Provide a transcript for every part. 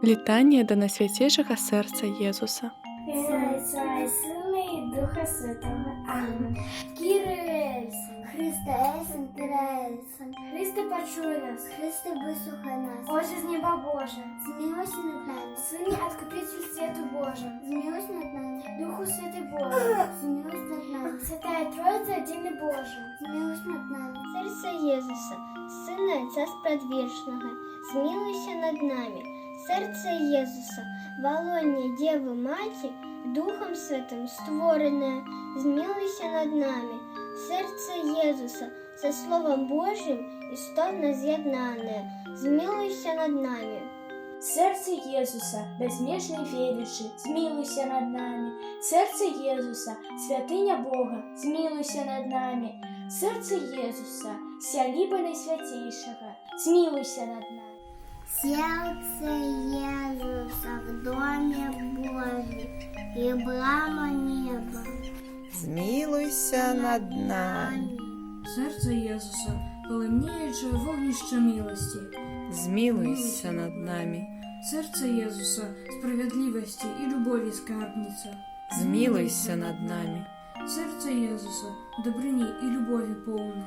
Літанне да Найсвяцейшага сэрца Єзуса. Отца и Сына и Духа Святого. Аминь. Кире Ельсон, Христе Ельсон, Кире Ельсон, Христе, почуй нас. Христе, вислухай нас. Отже з неба Боже, Змилуйся над нами. Сыне Откупитель Свету Божий, Змилуйся над нами. Духу Святый Божий, Змилуйся над нами. Святая Троица, Единый Божий. Змилуйся над нами. Серце Єзуса, Сина Отця Спредвічного, змилуйся над нами. Серце Єзуса, волоння Діви Маті, Духом Святим створене, змилуйся над нами. Серце Єзуса, за Словом Божим істотно з'єднане, змилуйся над нами. Серце Єзуса, безмежний величі, змилуйся над нами. Серце Єзуса, святиня Бога, змилуйся над нами. Серце Єзуса, ся ліба Найсвятейшого, змилуйся над нами. Сердце Иисуса в доме Божьем и брама неба. Змилуйся над нами. Серце Єзуса, полемніюче вогнище милості. Змилуйся над нами. Серце Єзуса, справедливості і любові скарбниця. Змилуйся над нами. Серце Єзуса, добрині і любові повне.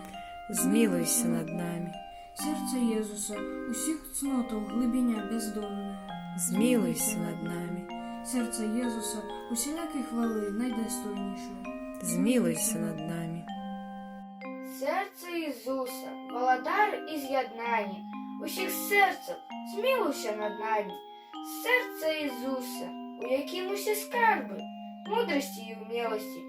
Змилуйся над нами. Серце Єзуса, усіх цнотов глибиня бездонне. Змилуйся над нами. Серце Єзуса, усілякі хвали найдостойніше. Змилуйся над нами. Серце Ісуса, володар і з'єднання, усіх серців, змилуйся над нами. Серце Ісуса, у яким усі скарби, мудрості і вмілості,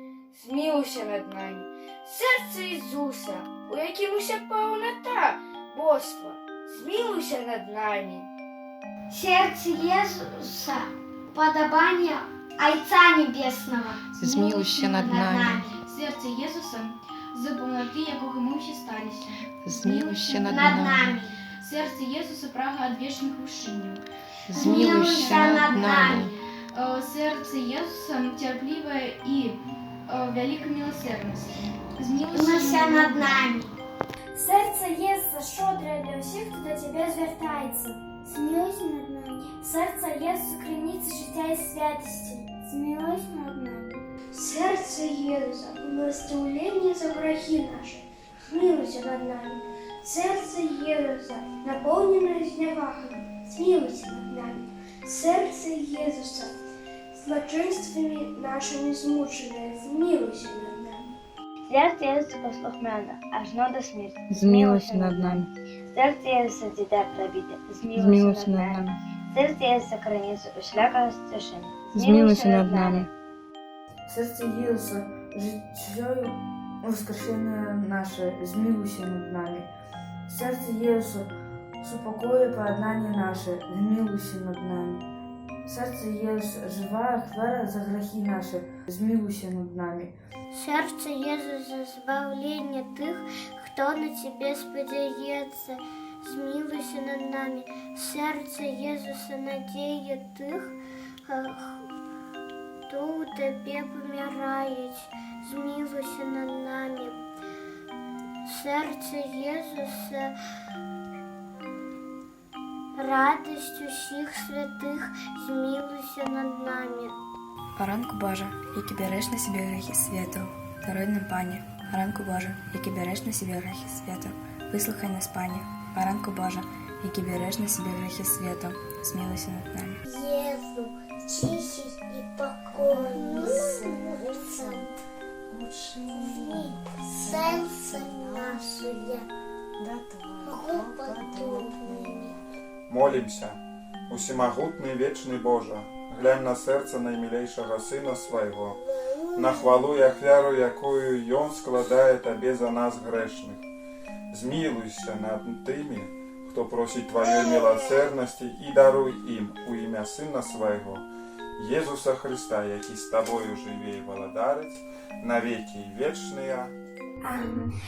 змилуйся над нами. Серце Ісуса, у яким уся повнота Божства, змилуйся над нами. Сердце Иисуса, подобание Отца Небесного, Змилуйся над нами. Серце Єзуса, з повноти якого ми всі сталися. Змилуйся над над нами. нами. Серце Єзуса, прага одвічних рушіння. Змилуйся над нами. Серце Єзуса, терпливе і велика милосердність. Змилуйся над нами. Серце Єзуса, щодре для всіх, хто до Тебе звертається. Змилуйся над нами. Серце Єзуса, криниця життя і святості. Змилуйся над нами. Серце Єзуса, умилостивлення за грехи наші, змилуйся над нами. Серце Єзуса, наповнене зневагами, змилуйся над нами. Серце Єзуса, злочинствами нашими змучене, змилуйся над нами. Серце Єзуса послухмяне, аж до смерти. Змилуйся над нами. Серце Єзуса дітей пробите, Змилуйся над нами. Серце Єзуса криницю усілякого стишення. Змилуйся над нами. Серце Єзуса, життєю воскрешення наше, змилуйся над нами. Серце Єзуса, супокоє поєднання наше, змилуйся над нами. Серце Єзуса, живая хвера за грехи наші, змилуйся над нами. Серце Єзуса, збавлення тих, хто на Тебе сподяється, змилуйся над нами. Серце Єзуса, надія тих, хто у Тебе помирають, змилуйся над нами. Серце Єзуса, радість усіх святих, змилуйся над нами. Ранку Божа, який береш на себе грехи світу, даруй нам, Пані. Ранку Божа, який береш на себе грехи світу, вислухай нас, Пані. Ранку Божа, який береш на себе грехи світу, змилуйся над нами. Єзу, тихий и покойный сердцем, сердце наше, подобными. Молимся, усемогутний вечный Боже, глянь на серце наймилейшего Сына Своего, на хвалу и ахвяру, якую Он складає Тебе за нас грешных. Змилуйся над тими, кто просит Твоей милосердности, и даруй им у ім'я Сына Своего, Єзуса Христа, який з Тобою живе и володарить, на веки вечные. Аминь.